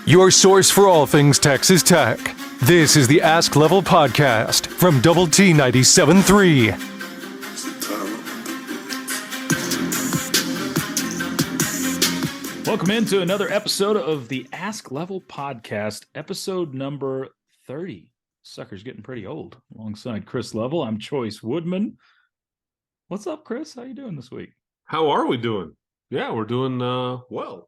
Your source for all things Texas Tech. This is the Ask Level podcast from Double T 97.3. Welcome into another episode of the Ask Level podcast, episode number 30. Sucker's getting pretty old. Alongside Chris Level, I'm Chois Woodman. What's up, Chris? How you doing this week? How are we doing? Yeah, we're doing well. How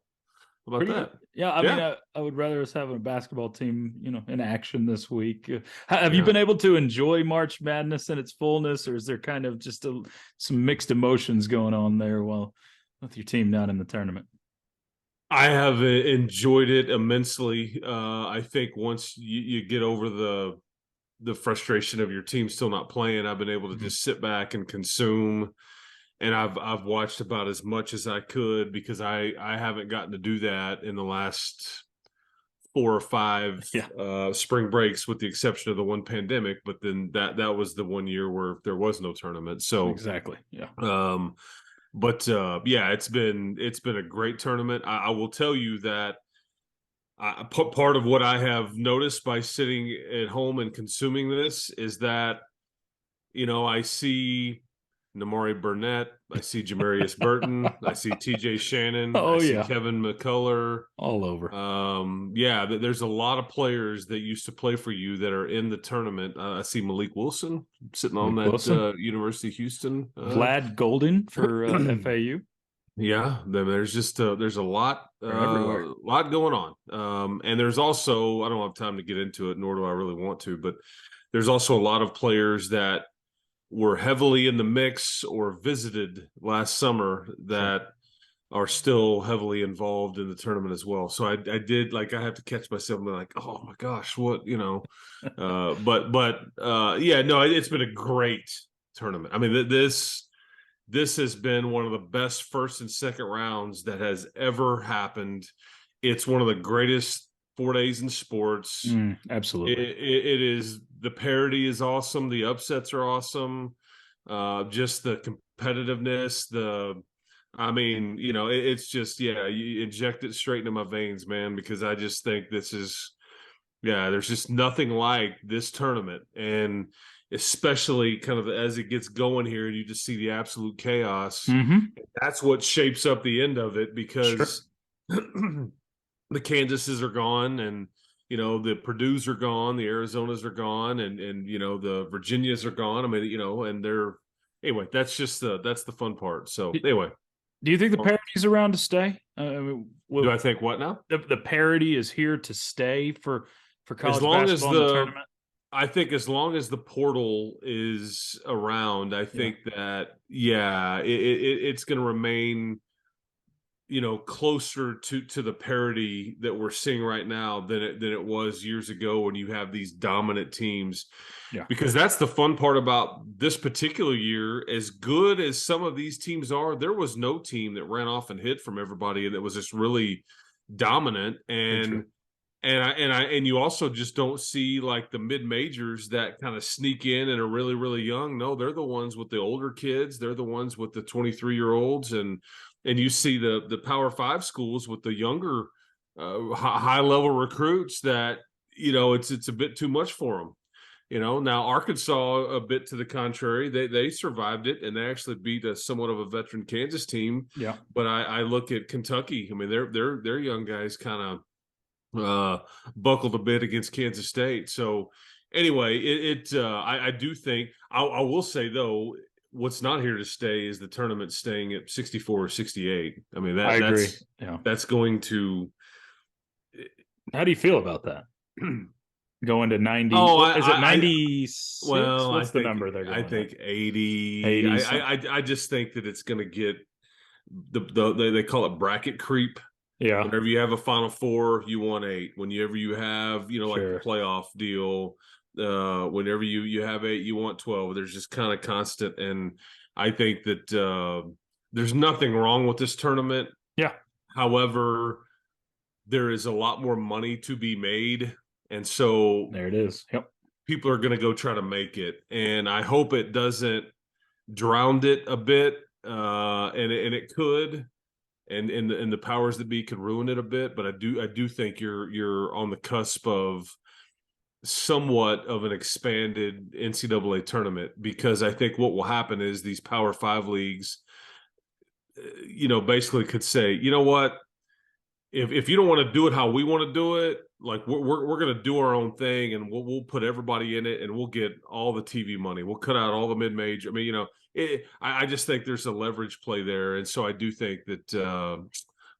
about Pretty that? good. Yeah, I mean, I would rather us having a basketball team, in action this week. Have you been able to enjoy March Madness in its fullness, or is there kind of just some mixed emotions going on there with your team not in the tournament? I have enjoyed it immensely. I think once you get over the frustration of your team still not playing, I've been able to just sit back and consume. And I've watched about as much as I could because I haven't gotten to do that in the last 4 or 5 spring breaks, with the exception of the one pandemic. But then that was the one year where there was no tournament. So exactly, yeah. It's been a great tournament. I will tell you that part of what I have noticed by sitting at home and consuming this is that, I see Namari Burnett, I see Jamarius Burton, I see TJ Shannon, I see Kevin McCullough. All over. There's a lot of players that used to play for you that are in the tournament. I see Malik Wilson sitting on that University of Houston. Vlad Golden for FAU. Yeah, there's just there's a lot going on. And there's also, I don't have time to get into it, nor do I really want to, but there's also a lot of players that were heavily in the mix or visited last summer that are still heavily involved in the tournament as well. So I did, I have to catch myself and be like, oh my gosh, what, it's been a great tournament. I mean, this has been one of the best first and second rounds that has ever happened. It's one of the greatest 4 days in sports. Absolutely. It is. The parity is awesome. The upsets are awesome. Just the competitiveness, it's just, you inject it straight into my veins, man, because I just think this is, there's just nothing like this tournament. And especially kind of as it gets going here and you just see the absolute chaos. Mm-hmm. That's what shapes up the end of it, because the Kansases are gone, and the Purdue's are gone, the Arizonas are gone, and the Virginias are gone. I mean, and anyway, that's the fun part. So anyway. Do you think the parity's around to stay? Do I think what now? The parity is here to stay for college basketball in the tournament? I think as long as the portal is around, I think that, it's going to remain, closer to the parity that we're seeing right now than it was years ago when you have these dominant teams. Yeah. Because that's the fun part about this particular year. As good as some of these teams are, there was no team that ran off and hit from everybody that was just really dominant. And you also just don't see like the mid majors that kind of sneak in and are really, really young. No, they're the ones with the older kids. They're the ones with the 23-year-olds, and you see the Power 5 schools with the younger high level recruits that, it's a bit too much for them. Now Arkansas, a bit to the contrary, they survived it, and they actually beat somewhat of a veteran Kansas team. Yeah. But I look at Kentucky. I mean, their young guys kind of buckled a bit against Kansas State. So anyway, I do think I will say though, what's not here to stay is the tournament staying at 64 or 68. I mean, I agree. That's going to. How do you feel about that? Going to 90. Is it 96? Well, what's the number they're going? I think 80. I just think that it's going to get they call it bracket creep. Yeah. Whenever you have a Final Four, you want 8. Whenever you have, like the playoff deal, whenever you have 8, you want 12. There's just kind of constant. And I think that there's nothing wrong with this tournament. Yeah. However, there is a lot more money to be made. And so there it is. Yep. People are going to go try to make it. And I hope it doesn't drown it a bit. And it could. and the powers that be could ruin it a bit. But I do think you're on the cusp of somewhat of an expanded NCAA tournament, because I think what will happen is these Power 5 leagues, basically could say, you know what, if you don't want to do it how we want to do it, like we're going to do our own thing, and we'll put everybody in it, and we'll get all the TV money. We'll cut out all the mid-major. I mean, I just think there's a leverage play there, and so I do think that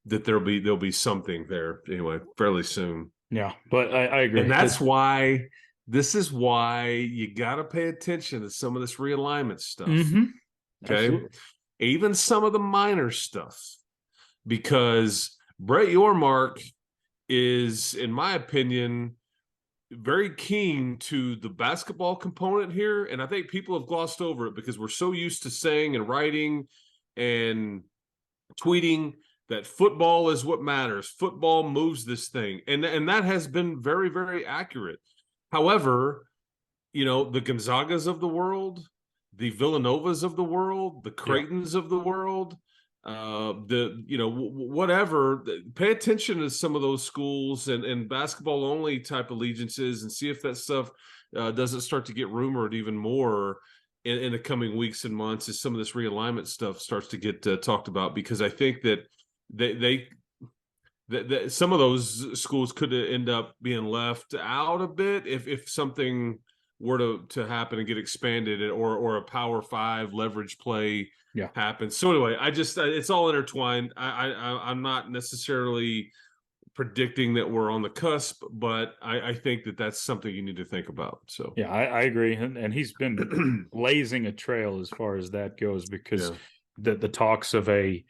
that there'll be something there anyway fairly soon. Yeah, but I agree, and that's why this is why you got to pay attention to some of this realignment stuff. Mm-hmm. Okay, Absolutely. Even some of the minor stuff, because Brett Yormark is, in my opinion, very keen to the basketball component here. And I think people have glossed over it because we're so used to saying and writing and tweeting that football is what matters. Football moves this thing. And that has been very, very accurate. However, the Gonzagas of the world, the Villanovas of the world, the Creightons of the world, whatever, pay attention to some of those schools and basketball only type allegiances, and see if that stuff doesn't start to get rumored even more in the coming weeks and months as some of this realignment stuff starts to get talked about, because I think that that some of those schools could end up being left out a bit if something were to happen and get expanded, or a Power 5 leverage play happens. So anyway, it's all intertwined. I'm not necessarily predicting that we're on the cusp, but I think that that's something you need to think about. So yeah, I agree, and he's been blazing a trail as far as that goes, because the talks of a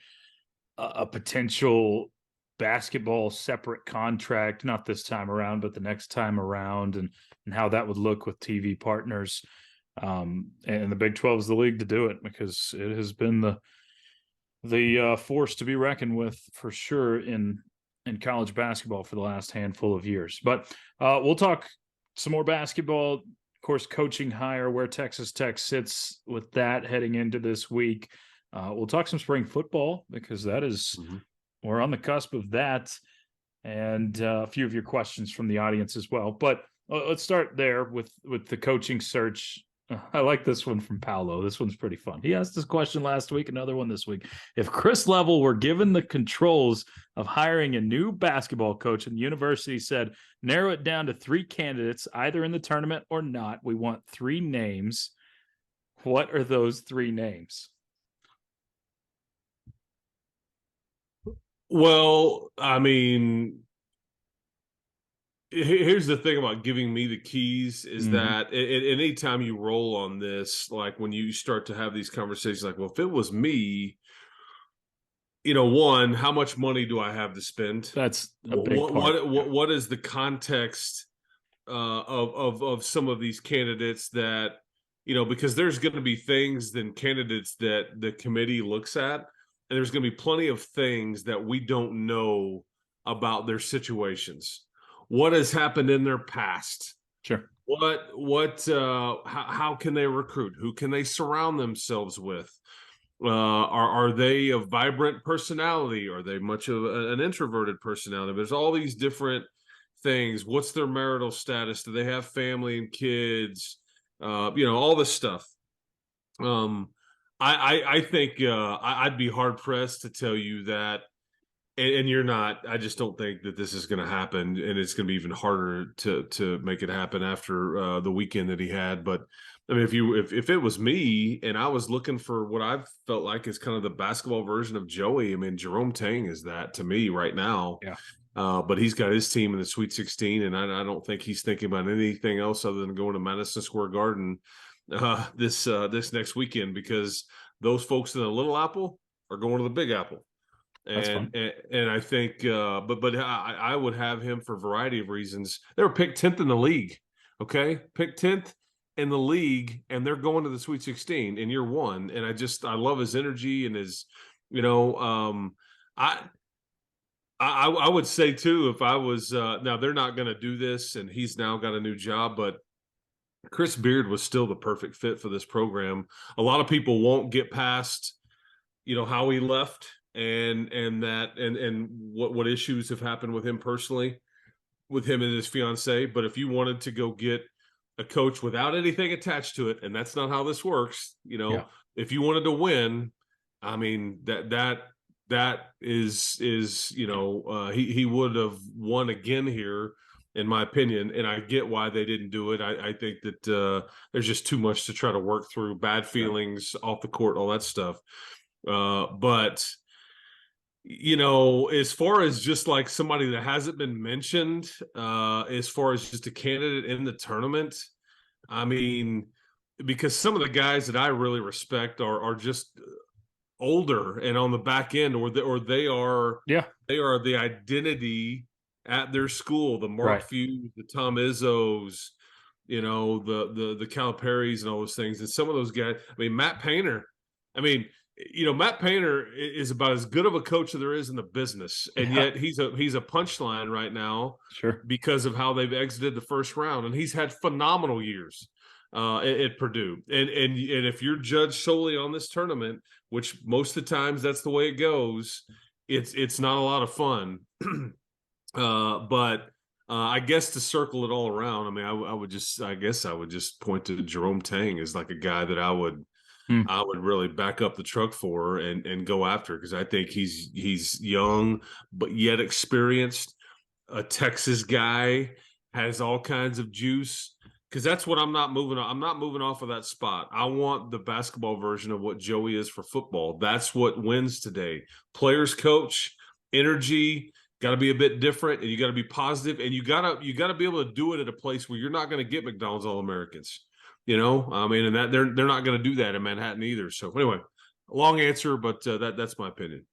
potential basketball separate contract, not this time around, but the next time around, and how that would look with TV partners. And the Big 12 is the league to do it, because it has been the force to be reckoned with for sure in college basketball for the last handful of years. But we'll talk some more basketball, of course, coaching hire, where Texas Tech sits with that heading into this week. We'll talk some spring football, because that is we're on the cusp of that, and a few of your questions from the audience as well. But let's start there with the coaching search. I like this one from Paolo. This one's pretty fun. He asked this question last week, another one this week. If Chris Level were given the controls of hiring a new basketball coach, and the university said, narrow it down to 3 candidates, either in the tournament or not, we want 3 names, what are those 3 names? Well, I mean, here's the thing about giving me the keys is that any time you roll on this, like when you start to have these conversations, like, well, if it was me, one, how much money do I have to spend? That's a big part. What is the context of some of these candidates that, because there's going to be things and candidates that the committee looks at, and there's going to be plenty of things that we don't know about their situations. What has happened in their past? Sure. How can they recruit? Who can they surround themselves with? Are they a vibrant personality? Are they much of an introverted personality? There's all these different things. What's their marital status? Do they have family and kids? All this stuff. I think I'd be hard pressed to tell you that, and you're not. I just don't think that this is going to happen, and it's going to be even harder to make it happen after the weekend that he had. But I mean, if it was me and I was looking for what I've felt like is kind of the basketball version of Joey, I mean, Jerome Tang is that to me right now. Yeah. But he's got his team in the Sweet 16, and I don't think he's thinking about anything else other than going to Madison Square Garden this next weekend, because those folks in the Little Apple are going to the Big Apple. And I think but I would have him for a variety of reasons. They were picked 10th in the league. Okay, picked 10th in the league, and they're going to the Sweet 16 in year 1. And I love his energy and his, I would say too, if I was now they're not going to do this, and he's now got a new job, but Chris Beard was still the perfect fit for this program. A lot of people won't get past, how he left and what issues have happened with him personally, with him and his fiance. But if you wanted to go get a coach without anything attached to it, and that's not how this works, if you wanted to win, I mean, that is he would have won again here, in my opinion. And I get why they didn't do it. I think that there's just too much to try to work through, bad feelings off the court, all that stuff. But as far as just like somebody that hasn't been mentioned, as far as just a candidate in the tournament, I mean, because some of the guys that I really respect are just older and on the back end, or they are the identity at their school. The Mark Few, the Tom Izzos, the Calipari's and all those things. And some of those guys, I mean, Matt Painter. I mean, Matt Painter is about as good of a coach as there is in the business, and yet he's a punchline right now, because of how they've exited the first round, and he's had phenomenal years at Purdue. And if you're judged solely on this tournament, which most of the times that's the way it goes, it's not a lot of fun. But I guess to circle it all around, I mean, I would just point to Jerome Tang as like a guy that I would really back up the truck for and go after, because I think he's young but yet experienced, a Texas guy, has all kinds of juice. Because that's what I'm not moving on. I'm not moving off of that spot. I want the basketball version of what Joey is for football. That's what wins today. Players, coach, energy, got to be a bit different, and you got to be positive, and you got to be able to do it at a place where you're not going to get McDonald's All-Americans. I mean, and that they're not going to do that in Manhattan either. So anyway, long answer, but that's my opinion.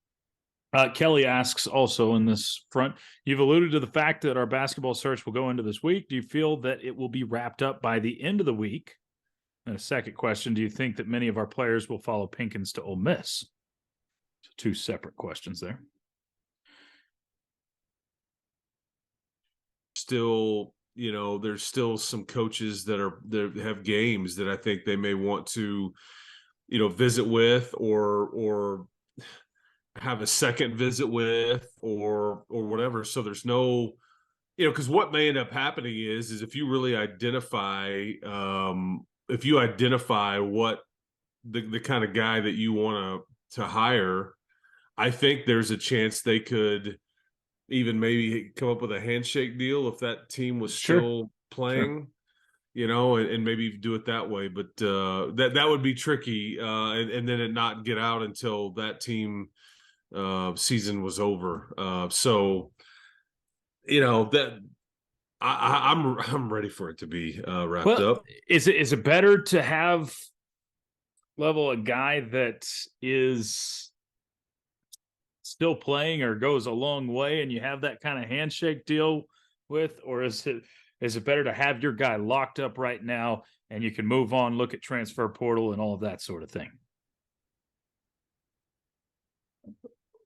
Kelly asks also in this front, you've alluded to the fact that our basketball search will go into this week. Do you feel that it will be wrapped up by the end of the week? And a second question, do you think that many of our players will follow Pinkins to Ole Miss? So two separate questions there. Still, there's still some coaches that have games that I think they may want to, visit with or have a second visit with or whatever. So there's no, because what may end up happening is if you really identify, what the kind of guy that you want to hire, I think there's a chance they could even maybe come up with a handshake deal if that team was still playing, and maybe do it that way. But that would be tricky, and then it not get out until that team season was over. So that I'm ready for it to be wrapped up. Is it better to have a guy that is still playing or goes a long way and you have that kind of handshake deal with, or is it better to have your guy locked up right now and you can move on, look at transfer portal and all of that sort of thing?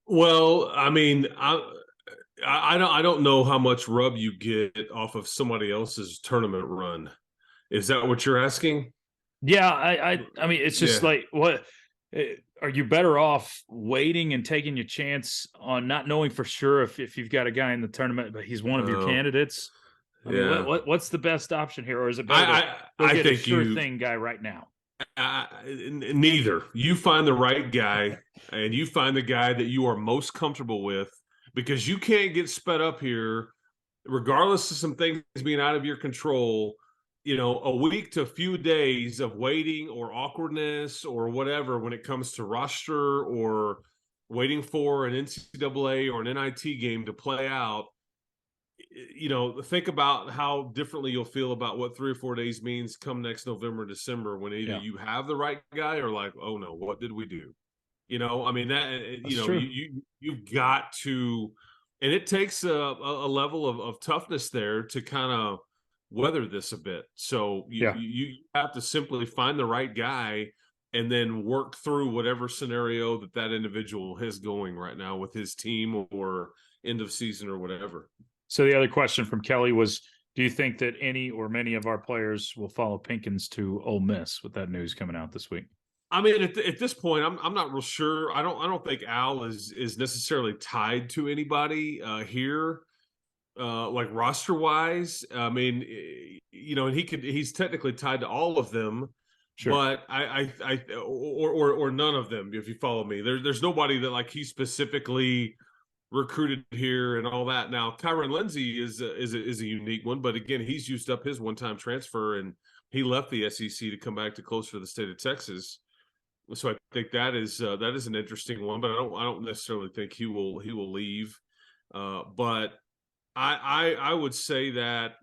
Well, I mean, I don't know how much rub you get off of somebody else's tournament run. Is that what you're asking? Yeah, I mean, it's just like, what are you better off waiting and taking your chance on not knowing for sure if you've got a guy in the tournament, but he's one of your candidates? I mean, what's the best option here, or is it better to get a sure thing guy right now? Neither. You find the right guy, and you find the guy that you are most comfortable with, because you can't get sped up here, regardless of some things being out of your control. A week to a few days of waiting or awkwardness or whatever when it comes to roster or waiting for an NCAA or an NIT game to play out. Think about how differently you'll feel about what 3 or 4 days means come next November, December, when either you have the right guy or like, oh no, what did we do? I mean, you've got to, and it takes a level of toughness there to kind of weather this a bit. So you have to simply find the right guy and then work through whatever scenario that individual has going right now with his team or end of season or whatever. So the other question from Kelly was, do you think that any or many of our players will follow Pinkins to Ole Miss with that news coming out this week? I mean, at this point, I'm not real sure. I don't think Al is necessarily tied to anybody here, like roster wise. I mean, and he's technically tied to all of them, Sure. but or none of them. If you follow me, there's nobody that like he specifically recruited here and all that. Now, Kyron Lindsey is a unique one, but again, he's used up his one-time transfer and he left the SEC to come back to closer to the state of Texas. So I think that is an interesting one, but I don't necessarily think he will leave. But I would say that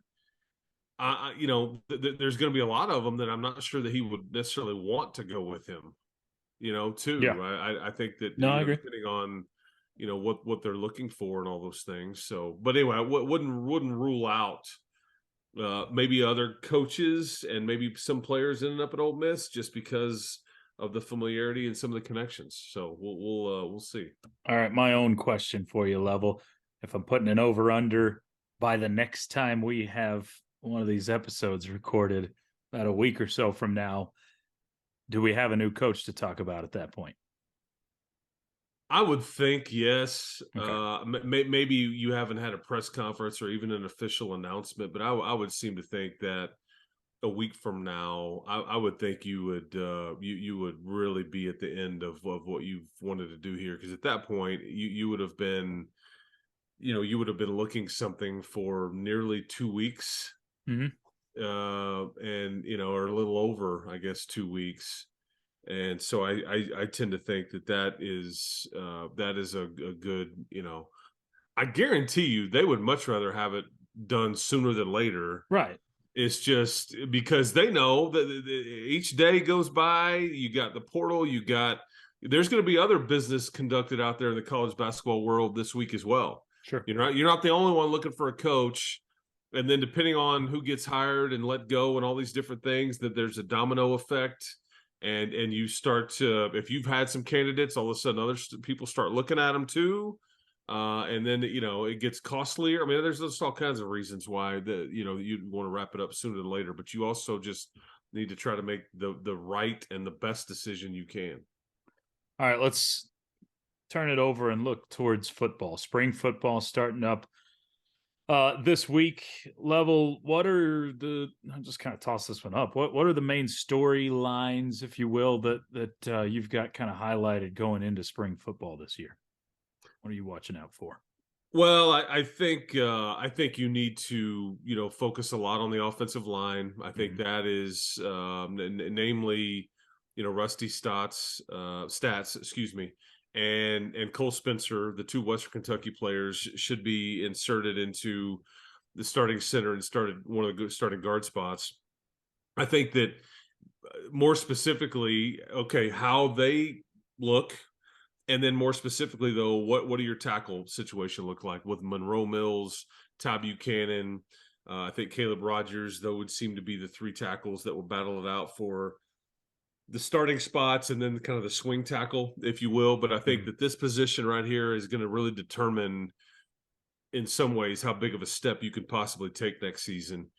there's going to be a lot of them that I'm not sure that he would necessarily want to go with him. Too. Yeah. I think that I agree. depending on what they're looking for and all those things. So, but anyway, I wouldn't rule out maybe other coaches and maybe some players ending up at Ole Miss just because of the familiarity and some of the connections. So we'll see. All right, my own question for you, Level. If I'm putting an over under by the next time we have one of these episodes recorded, about a week or so from now, do we have a new coach to talk about at that point? I would think yes. Okay. Maybe you haven't had a press conference or even an official announcement, but I would seem to think that a week from now, I would think you would you would really be at the end of what you've wanted to do here, because at that point you would have been looking something for nearly 2 weeks, Mm-hmm. and or a little over, I guess, 2 weeks. And so I tend to think that is a good, I guarantee you they would much rather have it done sooner than later. Right. It's just because they know that each day goes by, you got the portal, there's going to be other business conducted out there in the college basketball world this week as well. Sure. You're not the only one looking for a coach. And then depending on who gets hired and let go and all these different things, that there's a domino effect. And you start to, if you've had some candidates, all of a sudden other people start looking at them too. And then, it gets costlier. I mean, there's all kinds of reasons why you'd want to wrap it up sooner than later, but you also just need to try to make the right and the best decision you can. All right, let's turn it over and look towards football. Spring football starting up this week. Level, I'll just kind of toss this one up. What are the main storylines, if you will, that you've got kind of highlighted going into spring football this year? What are you watching out for? Well, I think you need to focus a lot on the offensive line. I think that is namely Rusty Stats, excuse me, and Cole Spencer, the two Western Kentucky players, should be inserted into the starting center and started one of the starting guard spots. I think that more specifically, how they look. And then more specifically, though, what do your tackle situation look like with Monroe Mills, Ty Buchanan? I think Caleb Rogers, though, would seem to be the three tackles that will battle it out for the starting spots and then kind of the swing tackle, if you will. But I think that this position right here is going to really determine in some ways how big of a step you could possibly take next season.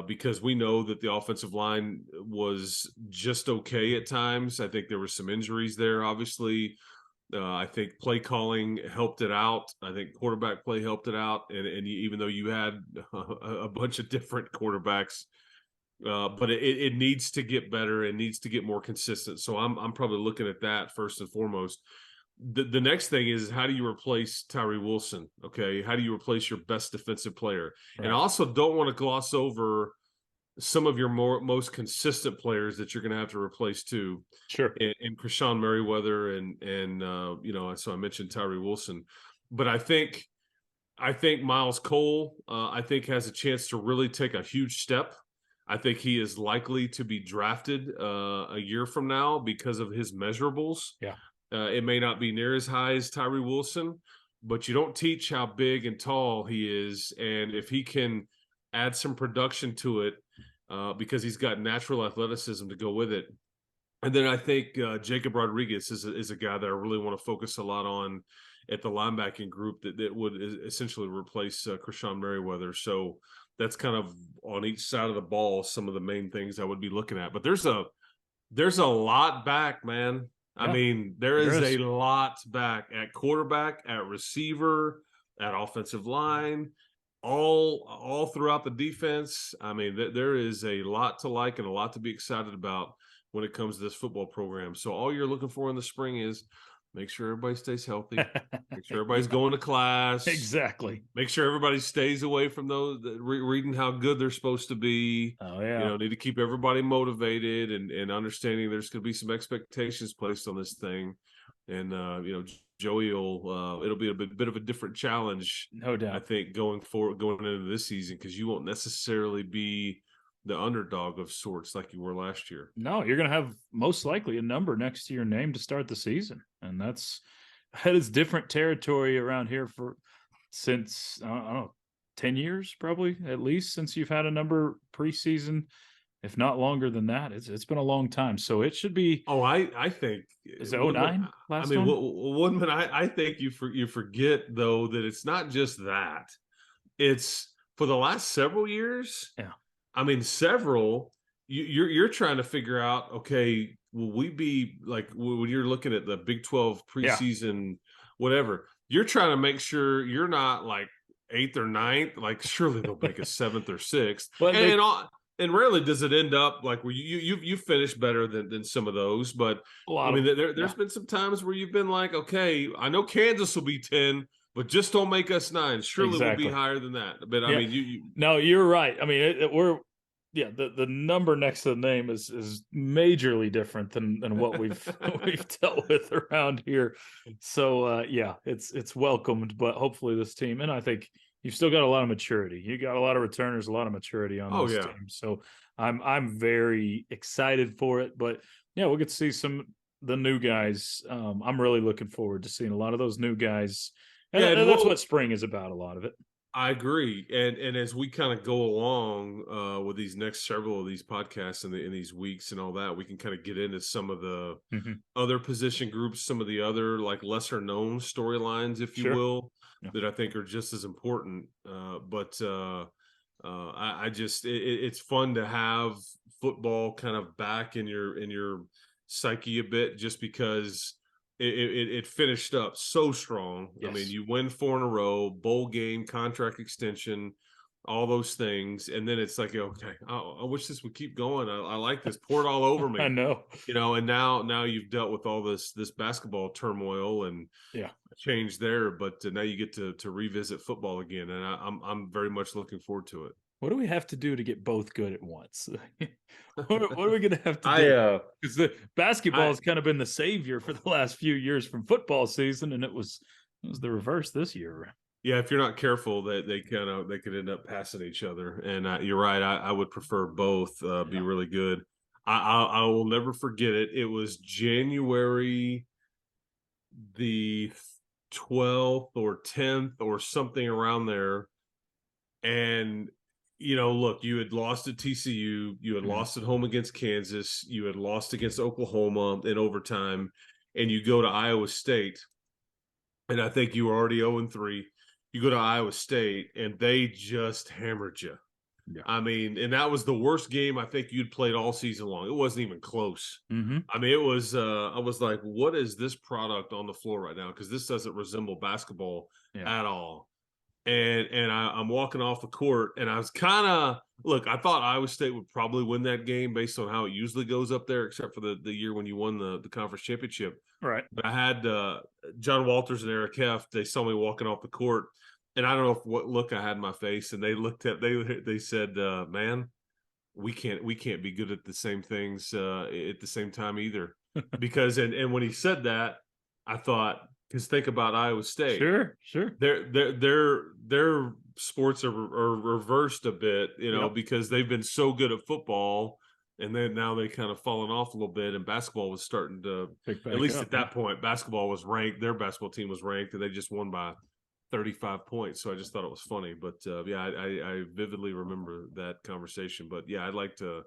Because we know that the offensive line was just okay at times. I think there were some injuries there, obviously. I think play calling helped it out. I think quarterback play helped it out. And even though you had a bunch of different quarterbacks, but it needs to get better. It needs to get more consistent. So I'm probably looking at that first and foremost. The next thing is, how do you replace Tyree Wilson? Okay. How do you replace your best defensive player? Right. And I also don't want to gloss over some of your most consistent players that you're going to have to replace too. Sure. And Krishan Merriweather and so I mentioned Tyree Wilson, but I think Miles Cole, I think has a chance to really take a huge step. I think he is likely to be drafted a year from now because of his measurables. Yeah. It may not be near as high as Tyree Wilson, but you don't teach how big and tall he is. And if he can add some production to it, because he's got natural athleticism to go with it. And then I think Jacob Rodriguez is a guy that I really want to focus a lot on at the linebacking group that would essentially replace Krishan Merriweather. So that's kind of on each side of the ball some of the main things I would be looking at. But there's a There's a lot back, man. Yeah, I mean, there is a lot back at quarterback, at receiver, at offensive line, all throughout the defense. I mean, there is a lot to like and a lot to be excited about when it comes to this football program. So all you're looking for in the spring is make sure everybody stays healthy, make sure everybody's going to class. Exactly. Make sure everybody stays away from those reading how good they're supposed to be. Oh, yeah. You know, need to keep everybody motivated and understanding there's going to be some expectations placed on this thing. And, you know, Joey it'll be a bit of a different challenge. No doubt. I think going into this season, because you won't necessarily be the underdog of sorts like you were last year. No, you're going to have most likely a number next to your name to start the season. And that is different territory around here since, I don't know, 10 years, probably at least, since you've had a number preseason, if not longer than that. It's been a long time. So it should be. Oh, I think. Is it 09 last one? Woodman, I think you forget, though, that it's not just that. It's for the last several years. Yeah. I mean, several. You're trying to figure out, okay, will we be like when you're looking at the Big 12 preseason, whatever? You're trying to make sure you're not like 8th or 9th. Like, surely they'll make a 7th or 6th. And rarely does it end up like where you finish better than some of those. But I mean, there's been some times where you've been like, okay, I know Kansas will be 10. But just don't make us 9. Surely we'll be higher than that. But I mean, no, you're right. I mean, the number next to the name is majorly different than what we've dealt with around here. So it's welcomed, but hopefully this team, and I think you've still got a lot of maturity. You got a lot of returners, a lot of maturity on this team. So I'm very excited for it. But yeah, we'll get to see the new guys. I'm really looking forward to seeing a lot of those new guys. And that's what spring is about, a lot of it. I agree. And as we kind of go along with these next several of these podcasts in these weeks and all that, we can kind of get into some of the other position groups, some of the other like lesser known storylines, if you will, that I think are just as important. I just it's fun to have football kind of back in your psyche a bit, just because it finished up so strong. Yes. I mean, you win 4 in a row, bowl game, contract extension, all those things. And then it's like, okay, I wish this would keep going. I like this. Pour it all over me. I know. You know, and now you've dealt with all this basketball turmoil and change there, but now you get to revisit football again. And I'm very much looking forward to it. What do we have to do to get both good at once? what are we going to have to do? Because the basketball has kind of been the savior for the last few years from football season, and it was the reverse this year. Yeah, if you're not careful, they could end up passing each other. And you're right. I would prefer both be really good. I will never forget it. It was January the 12th or 10th or something around there, and you know, look, you had lost at TCU, you had lost at home against Kansas, you had lost against Oklahoma in overtime, and you go to Iowa State, and I think you were already 0-3. You go to Iowa State, and they just hammered you. Yeah. I mean, and that was the worst game I think you'd played all season long. It wasn't even close. I mean, it was I was like, what is this product on the floor right now? Because this doesn't resemble basketball at all. And I'm walking off the court, and I was kind of I thought Iowa State would probably win that game based on how it usually goes up there, except for the year when you won the conference championship. Right. But I had John Walters and Eric Heft. They saw me walking off the court, and I don't know what look I had in my face, and they looked at they said, "Man, we can't be good at the same things at the same time either." Because and when he said that, I thought. Because think about Iowa State. Sure. Their sports are reversed a bit, you know, because they've been so good at football, and then now they kind of fallen off a little bit. And basketball was starting to, at least at that point, basketball was ranked. Their basketball team was ranked, and they just won by 35 points. So I just thought it was funny. But I vividly remember that conversation. But yeah, I'd like to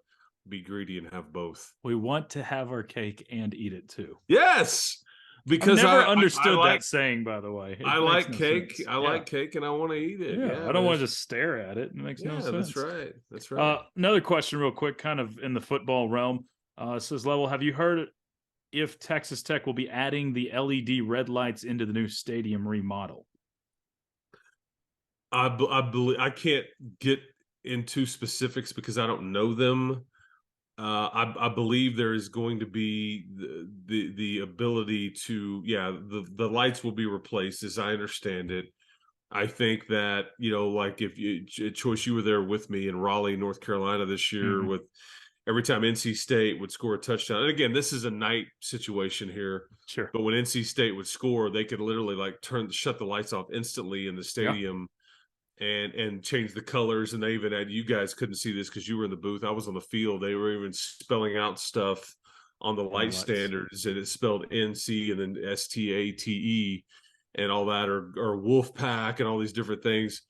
be greedy and have both. We want to have our cake and eat it too. Yes. Because I never understood that saying, by the way. I like cake. I like cake, and I want to eat it. Yeah, I don't want to just stare at it. It makes no sense. That's right. Another question real quick, kind of in the football realm. Says Level, have you heard if Texas Tech will be adding the LED red lights into the new stadium remodel? I believe I can't get into specifics because I don't know them. I believe there is going to be the ability to, the lights will be replaced as I understand it. I think that, like if you, Choice, you were there with me in Raleigh, North Carolina this year with every time NC State would score a touchdown. And again, this is a night situation here. Sure. But when NC State would score, they could literally like shut the lights off instantly in the stadium and change the colors. And they even had, you guys couldn't see this because you were in the booth. I was on the field. They were even spelling out stuff on the light standards, and it's spelled NC and then STATE and all that, or Wolf Pack and all these different things.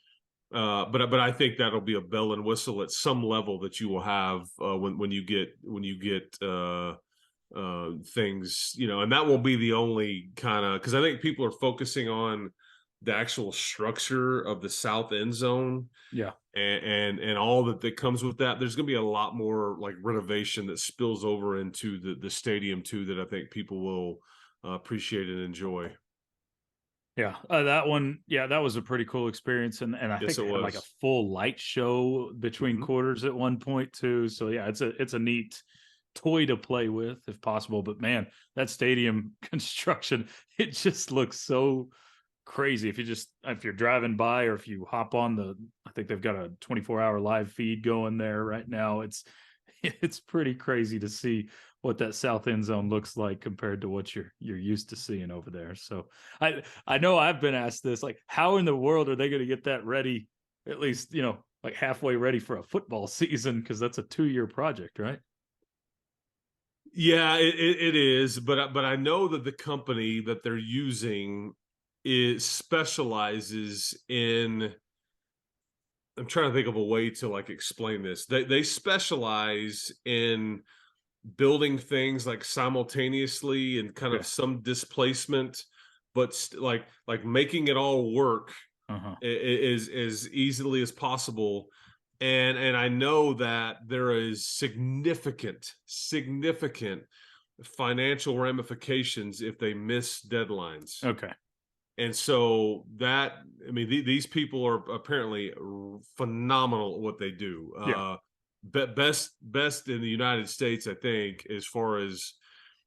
But I think that'll be a bell and whistle at some level that you will have when you get things, and that will be the only kind of, because I think people are focusing on the actual structure of the south end zone, and all that comes with that. There's going to be a lot more like renovation that spills over into the stadium too, that I think people will appreciate and enjoy. Yeah, that one. Yeah, that was a pretty cool experience, and I think they had like a full light show between quarters at one point too. So yeah, it's a neat toy to play with if possible. But man, that stadium construction, it just looks so crazy. If you're driving by or if you hop on I think they've got a 24-hour live feed going there right now. It's pretty crazy to see what that south end zone looks like compared to what you're used to seeing over there. So I know I've been asked this, like, how in the world are they going to get that ready, at least, like halfway ready for a football season? Because that's a 2-year project, right? Yeah, it is, but I know that the company that they're using specializes in, I'm trying to think of a way to like explain this. They specialize in building things like simultaneously and kind of some displacement, but like making it all work is as easily as possible. And I know that there is significant financial ramifications if they miss deadlines. Okay. And so that, I mean, these people are apparently phenomenal at what they do. Best in the United States, I think, as far as,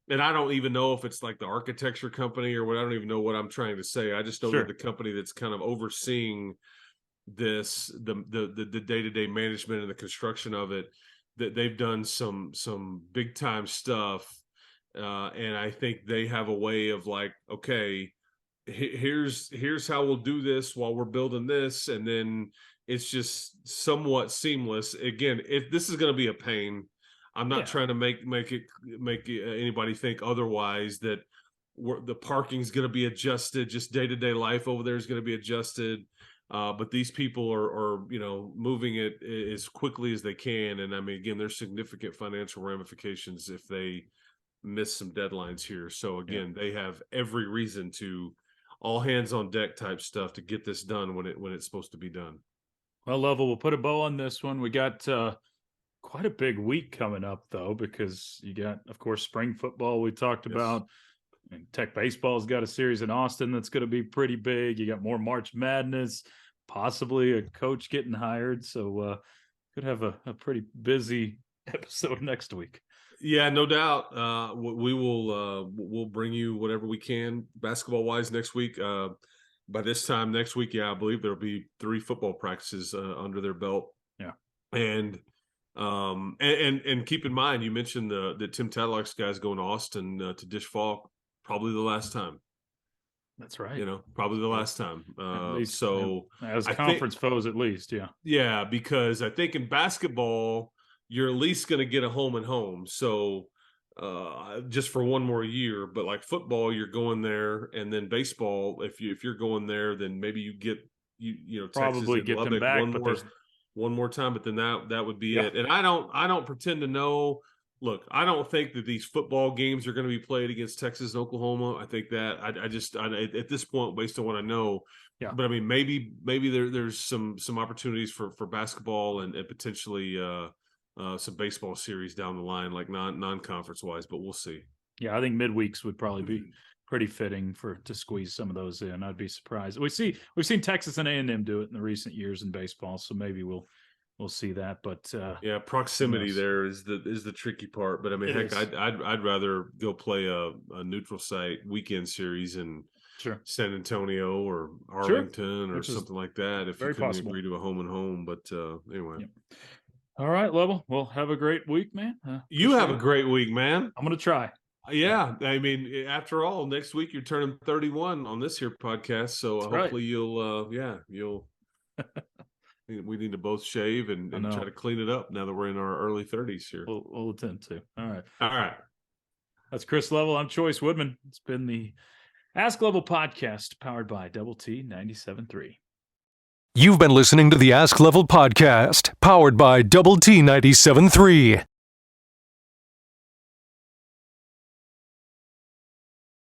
and I don't even know if it's like the architecture company or what. I don't even know what I'm trying to say. I just know that the company that's kind of overseeing this, the day-to-day management and the construction of it, that they've done some big time stuff. And I think they have a way of like, okay, here's how we'll do this while we're building this, and then it's just somewhat seamless. Again, if this is going to be a pain, I'm not trying to make anybody think otherwise, that the parking's going to be adjusted, just day-to-day life over there is going to be adjusted, but these people are moving it as quickly as they can. And I mean, again, there's significant financial ramifications if they miss some deadlines here. So again, they have every reason to all hands on deck type stuff to get this done when it's supposed to be done. Well, Level, we'll put a bow on this one. We got quite a big week coming up, though, because you got, of course, spring football we talked about. And Tech baseball's got a series in Austin that's going to be pretty big. You got more March Madness, possibly a coach getting hired. So could have a pretty busy episode next week. Yeah, no doubt. We'll bring you whatever we can basketball wise next week. By this time next week, I believe there'll be 3 football practices under their belt. Yeah, and keep in mind, you mentioned the Tim Tadlock's guys going to Austin to Dish Fall, probably the last time. That's right. Probably the last time. Least, so as conference foes, at least, yeah, because I think in basketball, you're at least going to get a home and home. So just for one more year, but like football, you're going there, and then baseball, if you're going there, then maybe you get probably Texas get Lubbock them back, one more time, but then that would be it. And I don't pretend to know. Look, I don't think that these football games are going to be played against Texas and Oklahoma. I think that I just at this point, based on what I know. But I mean, maybe there's some opportunities for basketball and potentially some baseball series down the line, like non-conference wise, but we'll see. Yeah, I think midweeks would probably be pretty fitting to squeeze some of those in. I'd be surprised. We've seen Texas and A&M do it in the recent years in baseball, so maybe we'll see that. But yeah, proximity there is the tricky part. But I mean, heck, I'd rather go play a neutral site weekend series in San Antonio or Arlington or something like that if you couldn't agree to a home and home. But anyway. Yep. All right, Level. Well, have a great week, man. You have a great week, man. I'm going to try. Yeah. I mean, after all, next week you're turning 31 on this here podcast. So hopefully you'll we need to both shave and try to clean it up now that we're in our early 30s here. We'll attempt to. All right. All right. That's Chris Level. I'm Chois Woodman. It's been the Ask Level podcast powered by Double T 97.3. You've been listening to the Ask Level podcast, powered by Double T 97.3.